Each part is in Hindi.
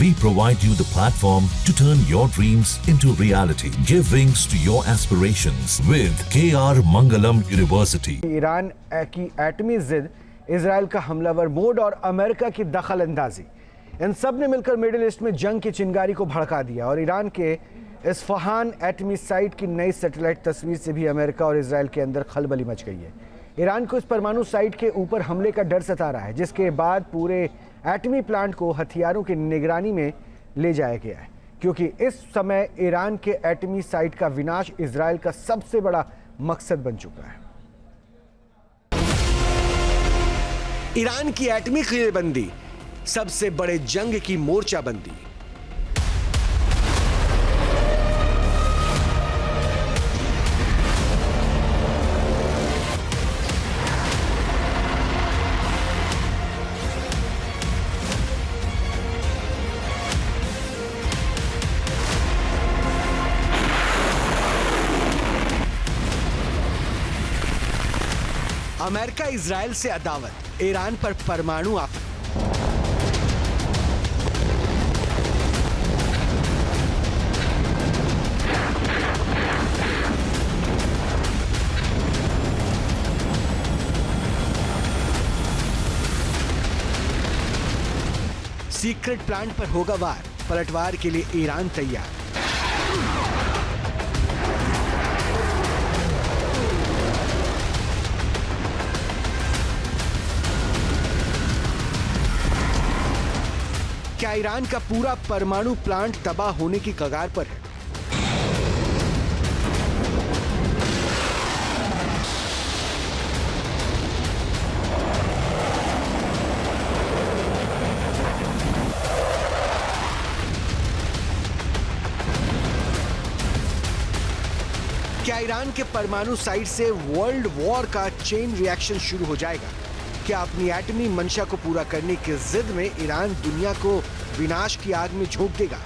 We provide you the platform to turn your dreams into reality. Give wings to your aspirations with KR Mangalam University. Iran की एटमी जिद, इजराइल का हमलावर मोड और अमेरिका की दखल अंदाजी, इन सब ने मिलकर मिडिल ईस्ट में जंग की चिंगारी को भड़का दिया। और ईरान के इस्फहान एटमी साइट की नई सैटेलाइट तस्वीर से भी अमेरिका और इजराइल के अंदर खलबली मच गई है। ईरान को इस परमाणु साइट के ऊपर हमले का डर सता रहा है, जिसके बाद पूरे एटमी प्लांट को हथियारों की निगरानी में ले जाया गया है, क्योंकि इस समय ईरान के एटमी साइट का विनाश इजराइल का सबसे बड़ा मकसद बन चुका है। ईरान की एटमी किलेबंदी, सबसे बड़े जंग की मोर्चाबंदी। अमेरिका इजराइल से अदावत, ईरान पर परमाणु आफत। सीक्रेट प्लांट पर होगा वार, पलटवार के लिए ईरान तैयार। क्या ईरान का पूरा परमाणु प्लांट तबाह होने की कगार पर है? क्या ईरान के परमाणु साइट से वर्ल्ड वॉर का चेन रिएक्शन शुरू हो जाएगा? क्या अपनी एटमी मंशा को पूरा करने की जिद में ईरान दुनिया को विनाश की आग में झोंक देगा?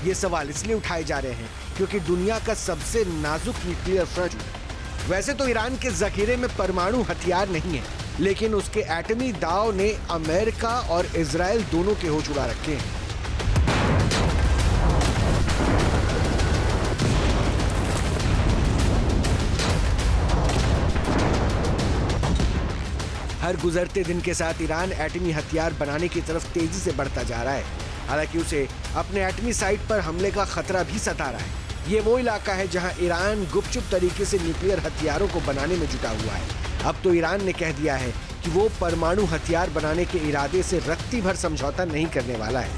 ये सवाल इसलिए उठाए जा रहे हैं क्योंकि दुनिया का सबसे नाजुक न्यूक्लियर फ्रंट, वैसे तो ईरान के जखीरे में परमाणु हथियार नहीं है, लेकिन उसके एटमी दाव ने अमेरिका और इजराइल दोनों के होश उड़ा रखे हैं। हर गुजरते दिन के साथ ईरान एटमी हथियार बनाने की तरफ तेजी से बढ़ता जा रहा है। हालांकि उसे अपने एटमी साइट पर हमले का खतरा भी सता रहा है। ये वो इलाका है जहां ईरान गुपचुप तरीके से न्यूक्लियर हथियारों को बनाने में जुटा हुआ है। अब तो ईरान ने कह दिया है कि वो परमाणु हथियार बनाने के इरादे से रत्ती भर समझौता नहीं करने वाला है।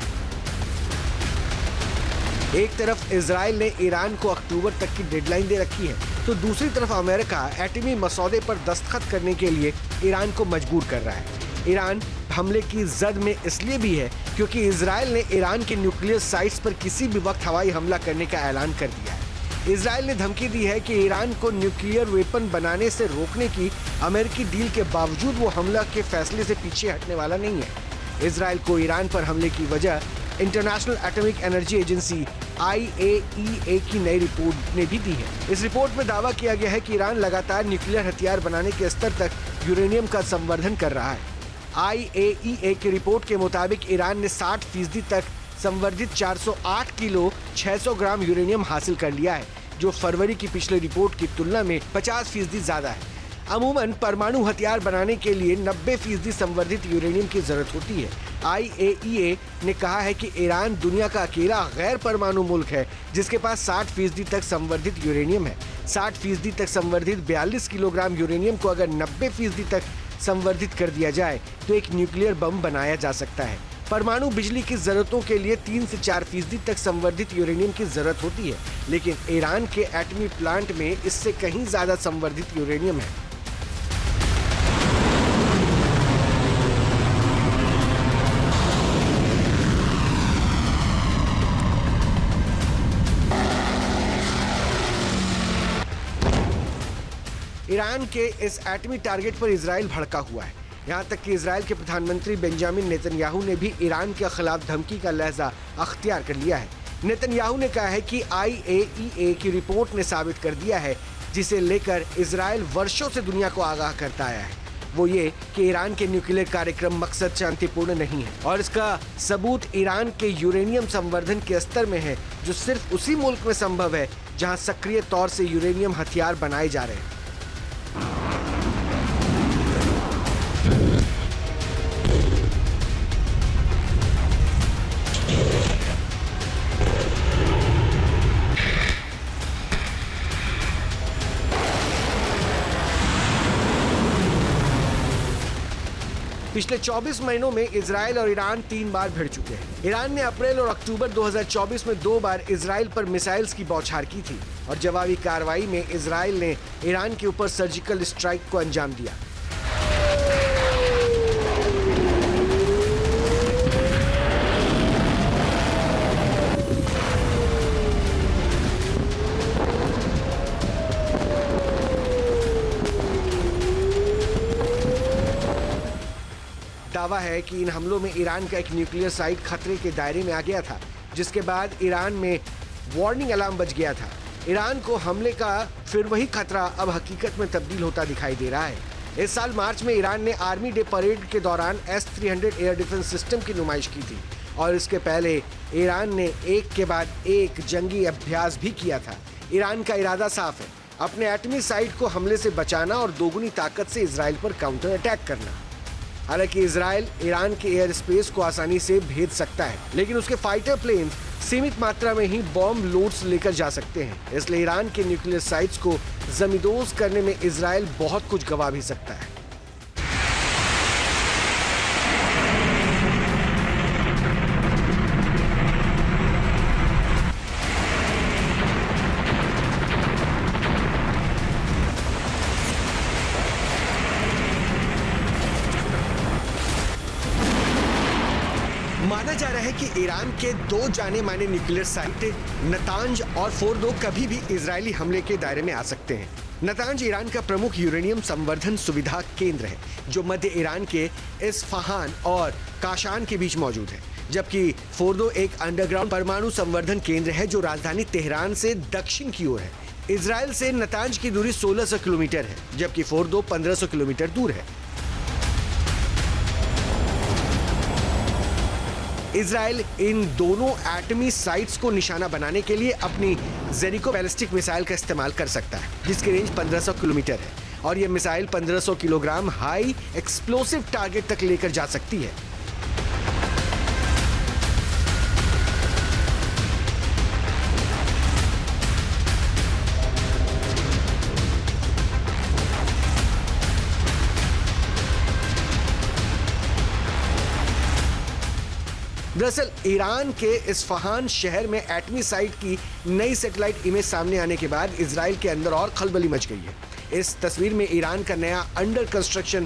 एक तरफ इजराइल ने ईरान को अक्टूबर तक की डेडलाइन दे रखी है, तो दूसरी तरफ अमेरिका एटमी मसौदे पर दस्तखत करने के लिए ईरान को मजबूर कर रहा है। ईरान हमले की जद में इसलिए भी है क्योंकि इजराइल ने ईरान के न्यूक्लियर साइट्स पर किसी भी वक्त हवाई हमला करने का ऐलान कर दिया है। इजराइल ने धमकी दी है कि ईरान को न्यूक्लियर वेपन बनाने से रोकने की अमेरिकी डील के बावजूद वो हमला के फैसले से पीछे हटने वाला नहीं है। इजराइल को ईरान पर हमले की वजह international atomic energy agency IAEA की नई रिपोर्ट ने भी दी है। इस रिपोर्ट में दावा किया गया है कि ईरान लगातार न्यूक्लियर हथियार बनाने के स्तर तक यूरेनियम का संवर्धन कर रहा है। IAEA की रिपोर्ट के मुताबिक ईरान ने 60% तक संवर्धित 408 किलो 600 ग्राम यूरेनियम हासिल कर लिया है, जो फरवरी की पिछली रिपोर्ट की तुलना में 50% ज्यादा है। अमूमन परमाणु हथियार बनाने के लिए 90% संवर्धित यूरेनियम की जरूरत होती है। IAEA ने कहा है कि ईरान दुनिया का अकेला गैर परमाणु मुल्क है जिसके पास 60% तक संवर्धित यूरेनियम है। 60% तक संवर्धित 42 किलोग्राम यूरेनियम को अगर 90% तक संवर्धित कर दिया जाए तो एक न्यूक्लियर बम बनाया जा सकता है। परमाणु बिजली की जरूरतों के लिए 3 से 4% तक संवर्धित यूरेनियम की जरूरत होती है, लेकिन ईरान के एटमी प्लांट में इससे कहीं ज्यादा संवर्धित यूरेनियम है। ईरान के इस एटमी टारगेट पर इजराइल भड़का हुआ है। यहाँ तक कि इजराइल के प्रधानमंत्री बेंजामिन नेतन्याहू ने भी ईरान के खिलाफ धमकी का लहजा अख्तियार कर लिया है। नेतन्याहू ने कहा है कि IAEA की रिपोर्ट ने साबित कर दिया है, जिसे लेकर इजराइल वर्षों से दुनिया को आगाह करता आया है, वो ये कि ईरान के न्यूक्लियर कार्यक्रम मकसद शांतिपूर्ण नहीं है और इसका सबूत ईरान के यूरेनियम संवर्धन के स्तर में है, जो सिर्फ उसी मुल्क में संभव है जहां सक्रिय तौर से यूरेनियम हथियार बनाए जा रहे हैं। पिछले 24 महीनों में इजराइल और ईरान 3 बार भिड़ चुके हैं। ईरान ने अप्रैल और अक्टूबर 2024 में 2 बार इजराइल पर मिसाइल्स की बौछार की थी और जवाबी कार्रवाई में इजराइल ने ईरान के ऊपर सर्जिकल स्ट्राइक को अंजाम दिया। दावा है कि इन हमलों में ईरान का एक न्यूक्लियर साइट खतरे के दायरे में आ गया था, जिसके बाद ईरान में वार्निंग अलार्म बज गया था। ईरान को हमले का फिर वही खतरा अब हकीकत में तब्दील होता दिखाई दे रहा है। इस साल मार्च में ईरान ने आर्मी डे परेड के दौरान S-300 एयर डिफेंस सिस्टम की नुमाइश की थी और इसके पहले ईरान ने एक के बाद एक जंगी अभ्यास भी किया था। ईरान का इरादा साफ है, अपने एटमी साइट को हमले से बचाना और दोगुनी ताकत से इजराइल पर काउंटर अटैक करना। हालांकि इजराइल ईरान के एयर स्पेस को आसानी से भेद सकता है, लेकिन उसके फाइटर प्लेन सीमित मात्रा में ही बॉम्ब लोड्स लेकर जा सकते हैं। इसलिए ईरान के न्यूक्लियर साइट्स को जमींदोज करने में इजराइल बहुत कुछ गंवा भी सकता है। माना जा रहा है कि ईरान के 2 जाने माने न्यूक्लियर साइट नतांज और फोर्डो कभी भी इजरायली हमले के दायरे में आ सकते हैं। नतांज ईरान का प्रमुख यूरेनियम संवर्धन सुविधा केंद्र है, जो मध्य ईरान के इस्फहान और काशान के बीच मौजूद है, जबकि फोर्डो एक अंडरग्राउंड परमाणु संवर्धन केंद्र है जो राजधानी तेहरान से दक्षिण की ओर है। इजराइल से नतांज की दूरी 1600 किलोमीटर है, जबकि फोर्डो 1500 किलोमीटर दूर है। इजराइल इन दोनों एटमी साइट्स को निशाना बनाने के लिए अपनी जेरिको बैलिस्टिक मिसाइल का इस्तेमाल कर सकता है, जिसकी रेंज 1500 किलोमीटर है और यह missile 1500 kilogram high explosive target तक लेकर जा सकती है। दरअसल ईरान के इस्फहान शहर में एटमी साइट की नई सैटेलाइट इमेज सामने आने के बाद इजराइल के अंदर और खलबली मच गई है। इस तस्वीर में ईरान का नया under construction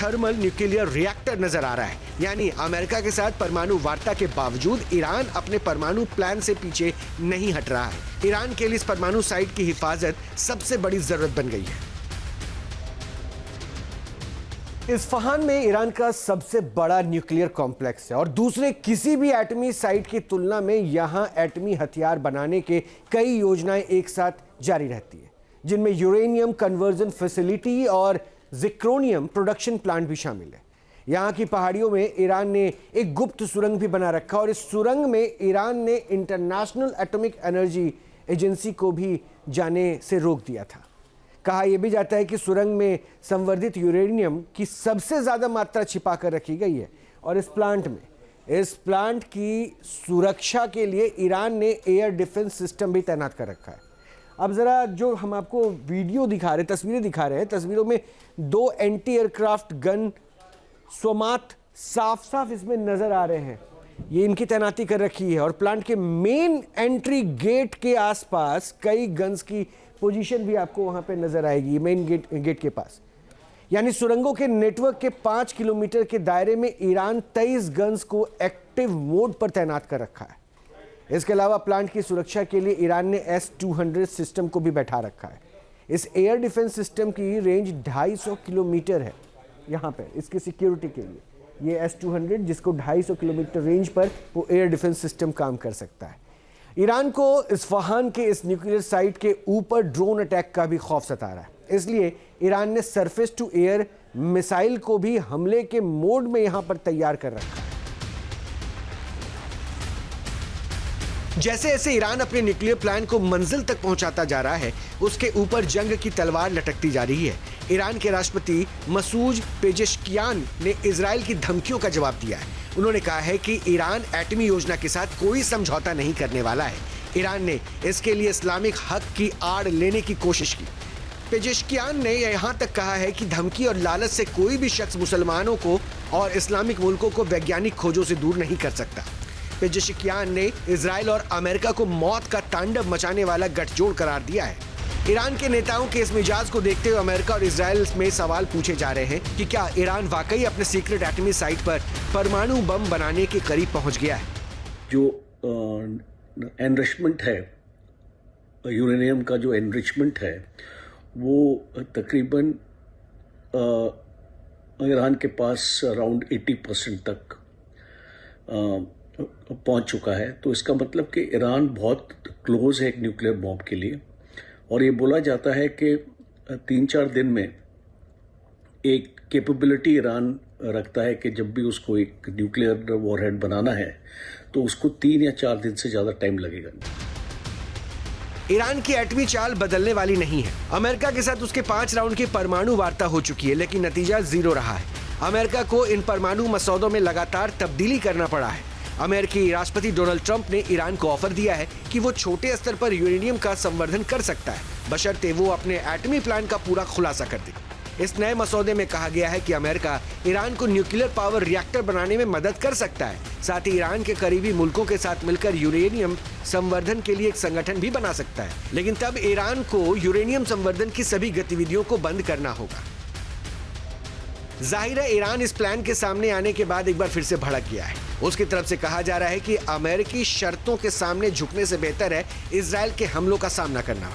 thermal nuclear reactor नजर आ रहा है। यानी अमेरिका के साथ परमाणु वार्ता के बावजूद ईरान अपने परमाणु प्लान से पीछे नहीं हट रहा है। ईरान के लिए इस परमाणु साइट की हिफाजत सबसे बड़ी जरूरत बन गई है। इस्फहान में ईरान का सबसे बड़ा न्यूक्लियर कॉम्प्लेक्स है और दूसरे किसी भी एटमी साइट की तुलना में यहां एटमी हथियार बनाने के कई योजनाएं एक साथ जारी रहती है, जिनमें यूरेनियम कन्वर्जन फैसिलिटी और जिक्रोनियम प्रोडक्शन प्लांट भी शामिल है। यहां की पहाड़ियों में ईरान ने एक गुप्त सुरंग भी बना रखा और इस सुरंग में ईरान ने इंटरनेशनल एटॉमिक एनर्जी एजेंसी को भी जाने से रोक दिया था। कहा यह भी जाता है कि सुरंग में संवर्धित यूरेनियम की सबसे ज्यादा मात्रा छिपा कर रखी गई है और इस प्लांट की सुरक्षा के लिए ईरान ने एयर डिफेंस सिस्टम भी तैनात कर रखा है। अब जरा जो हम आपको वीडियो दिखा रहे, तस्वीरें दिखा रहे हैं, तस्वीरों में 2 एंटी एयरक्राफ्ट गन स्वमात साफ साफ इसमें नजर आ रहे हैं। ये इनकी तैनाती कर रखी है और प्लांट के मेन एंट्री गेट के आसपास कई गन्स की पोजीशन भी आपको वहां पे नजर आएगी, मेन गेट के पास। यानी सुरंगों के नेटवर्क के 5 किलोमीटर के दायरे में ईरान 23 गन्स को एक्टिव मोड पर तैनात कर रखा है। इसके अलावा प्लांट की सुरक्षा के लिए ईरान ने S-200 सिस्टम को भी बैठा रखा है। इस एयर डिफेंस सिस्टम की रेंज 250 किलोमीटर है। यहाँ पे इसकी सिक्योरिटी के लिए ये S-200 जिसको 250 किलोमीटर रेंज पर वो एयर डिफेंस सिस्टम काम कर सकता है। ईरान को इस्फहान के इस न्यूक्लियर साइट के ऊपर ड्रोन अटैक का भी खौफ सता रहा है। इसलिए ईरान ने सरफेस टू एयर मिसाइल को भी हमले के मोड में यहां पर तैयार कर रखा है। जैसे जैसे ईरान अपने न्यूक्लियर प्लान को मंजिल तक पहुंचाता जा रहा है, उसके ऊपर जंग की तलवार लटकती जा रही है। ईरान के राष्ट्रपति मसूद पेजेश्कियान ने इजराइल की धमकियों का जवाब दिया है। उन्होंने कहा है कि ईरान एटमी योजना के साथ कोई समझौता नहीं करने वाला है। ईरान ने इसके लिए इस्लामिक हक की आड़ लेने की कोशिश की। पेजेश्कियान ने यहां तक कहा है कि धमकी और लालच से कोई भी शख्स मुसलमानों को और इस्लामिक मुल्कों को वैज्ञानिक खोजों से दूर नहीं कर सकता। पेजेश्कियान ने इजराइल और अमेरिका को मौत का तांडव मचाने वाला गठजोड़ करार दिया है। ईरान के नेताओं के इस मिजाज को देखते हुए अमेरिका और इजराइल में सवाल पूछे जा रहे हैं कि क्या ईरान वाकई अपने सीक्रेट एटमी साइट पर परमाणु बम बनाने के करीब पहुंच गया है। जो एनरिचमेंट है, यूरेनियम का जो एनरिचमेंट है, वो तकरीबन ईरान के पास अराउंड 80% तक पहुंच चुका है। तो इसका मतलब कि ईरान बहुत क्लोज है एक न्यूक्लियर बॉम्ब के लिए। और ये बोला जाता है कि 3-4 दिन में एक कैपेबिलिटी ईरान रखता है कि जब भी उसको एक न्यूक्लियर वॉरहेड बनाना है तो उसको 3 या 4 दिन से ज़्यादा टाइम लगेगा। ईरान की एटमी चाल बदलने वाली नहीं है। अमेरिका के साथ उसके 5 राउंड की परमाणु वार्ता हो चुकी है, लेकिन नतीजा 0 रहा है। अमेरिका को इन परमाणु मसौदों में लगातार तब्दीली करना पड़ा है। अमेरिकी राष्ट्रपति डोनाल्ड ट्रंप ने ईरान को ऑफर दिया है कि वो छोटे स्तर पर यूरेनियम का संवर्धन कर सकता है, बशर्ते वो अपने एटमी प्लान का पूरा खुलासा कर दे। इस नए मसौदे में कहा गया है कि अमेरिका ईरान को न्यूक्लियर पावर रिएक्टर बनाने में मदद कर सकता है। साथ ही ईरान के करीबी मुल्कों के साथ मिलकर यूरेनियम संवर्धन के लिए एक संगठन भी बना सकता है, लेकिन तब ईरान को यूरेनियम संवर्धन की सभी गतिविधियों को बंद करना होगा। जाहिर है ईरान इस प्लान के सामने आने के बाद एक बार फिर से भड़क गया है। उसकी तरफ से कहा जा रहा है कि अमेरिकी शर्तों के सामने झुकने से बेहतर है इजराइल के हमलों का सामना करना।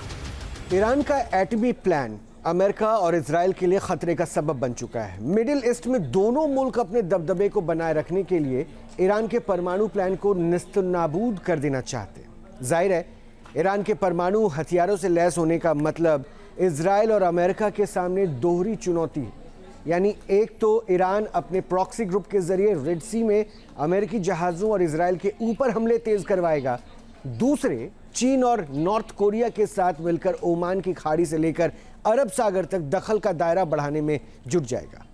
ईरान का एटमी प्लान अमेरिका और इजराइल के लिए खतरे का सबब बन चुका है। मिडिल ईस्ट में दोनों मुल्क अपने दबदबे को बनाए रखने के लिए ईरान के परमाणु प्लान को निस्तनाबूद कर देना चाहते हैं। जाहिर है ईरान के परमाणु हथियारों से लैस होने का मतलब इजराइल और अमेरिका के सामने दोहरी चुनौती है। यानी एक तो ईरान अपने प्रॉक्सी ग्रुप के जरिए रेड सी में अमेरिकी जहाज़ों और इजराइल के ऊपर हमले तेज करवाएगा, दूसरे चीन और नॉर्थ कोरिया के साथ मिलकर ओमान की खाड़ी से लेकर अरब सागर तक दखल का दायरा बढ़ाने में जुट जाएगा।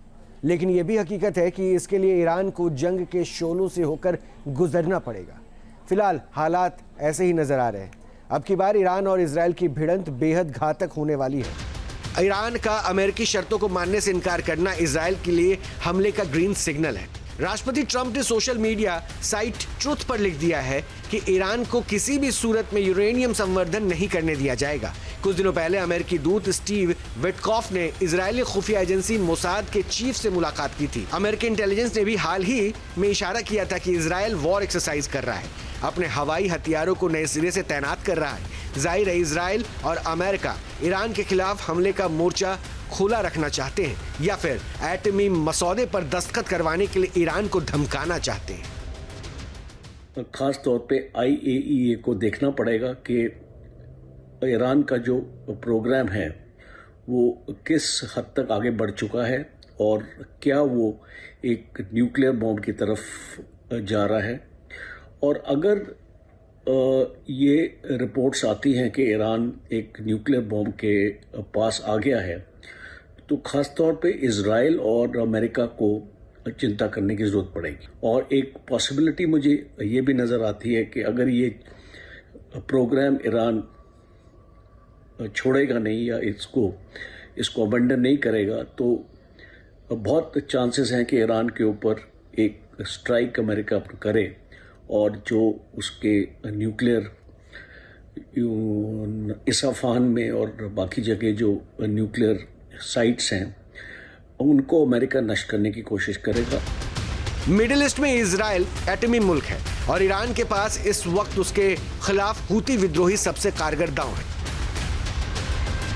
लेकिन यह भी हकीकत है कि इसके लिए ईरान को जंग के शोलों से होकर गुजरना पड़ेगा। फिलहाल हालात ऐसे ही नजर आ रहे हैं। अब की बार ईरान और इजराइल की भिड़ंत बेहद घातक होने वाली है। ईरान का अमेरिकी शर्तों को मानने से इनकार करना इजराइल के लिए हमले का ग्रीन सिग्नल है। राष्ट्रपति ट्रंप ने सोशल मीडिया साइट ट्रुथ पर लिख दिया है कि ईरान को किसी भी सूरत में यूरेनियम संवर्धन नहीं करने दिया जाएगा। कुछ दिनों पहले अमेरिकी दूत स्टीव विटकॉफ ने इजरायली खुफिया एजेंसी मोसाद के चीफ से मुलाकात की थी। अमेरिकी इंटेलिजेंस ने भी हाल ही में इशारा किया था कि इजराइल वॉर एक्सरसाइज कर रहा है, अपने हवाई हथियारों को नए सिरे से तैनात कर रहा है। जाहिर है इजराइल और अमेरिका ईरान के खिलाफ हमले का मोर्चा खुला रखना चाहते हैं या फिर एटमी मसौदे पर दस्तखत करवाने के लिए ईरान को धमकाना चाहते हैं। खास तौर पे IAEA को देखना पड़ेगा कि ईरान का जो प्रोग्राम है वो किस हद तक आगे बढ़ चुका है और क्या वो एक न्यूक्लियर बॉम्ब की तरफ जा रहा है। और अगर ये रिपोर्ट्स आती हैं कि ईरान एक न्यूक्लियर बॉम्ब के पास आ गया है, तो ख़ास तौर पे इजराइल और अमेरिका को चिंता करने की ज़रूरत पड़ेगी। और एक पॉसिबिलिटी मुझे ये भी नज़र आती है कि अगर ये प्रोग्राम ईरान छोड़ेगा नहीं या इसको अबंडन नहीं करेगा, तो बहुत चांसेस हैं कि ईरान के ऊपर एक स्ट्राइक अमेरिका करे और जो उसके न्यूक्लियर इस्फहान में और बाकी जगह जो न्यूक्लियर साइट्स हैं उनको अमेरिका नष्ट करने की कोशिश करेगा। मिडिल ईस्ट में इजराइल एटमी मुल्क है और ईरान के पास इस वक्त उसके खिलाफ हूती विद्रोही सबसे कारगर दांव है।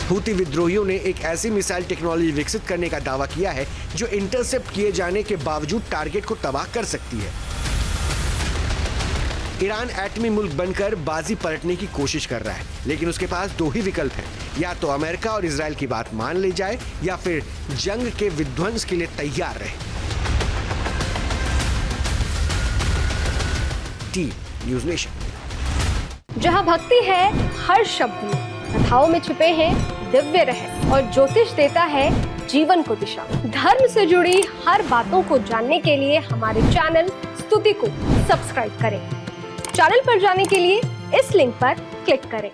हूती विद्रोहियों ने एक ऐसी मिसाइल टेक्नोलॉजी विकसित करने का दावा किया है जो इंटरसेप्ट किए जाने के बावजूद टारगेट को तबाह कर सकती है। ईरान एटमी मुल्क बनकर बाजी पलटने की कोशिश कर रहा है, लेकिन उसके पास दो ही विकल्प हैं, या तो अमेरिका और इजराइल की बात मान ली जाए या फिर जंग के विध्वंस के लिए तैयार रहे। T news nation. जहां भक्ति है हर शब्द में, कथाओं में छुपे हैं दिव्य रहस्य और ज्योतिष देता है जीवन को दिशा। धर्म से जुड़ी हर बातों को जानने के लिए हमारे चैनल स्तुति को सब्सक्राइब करें। चैनल पर जाने के लिए इस लिंक पर क्लिक करें।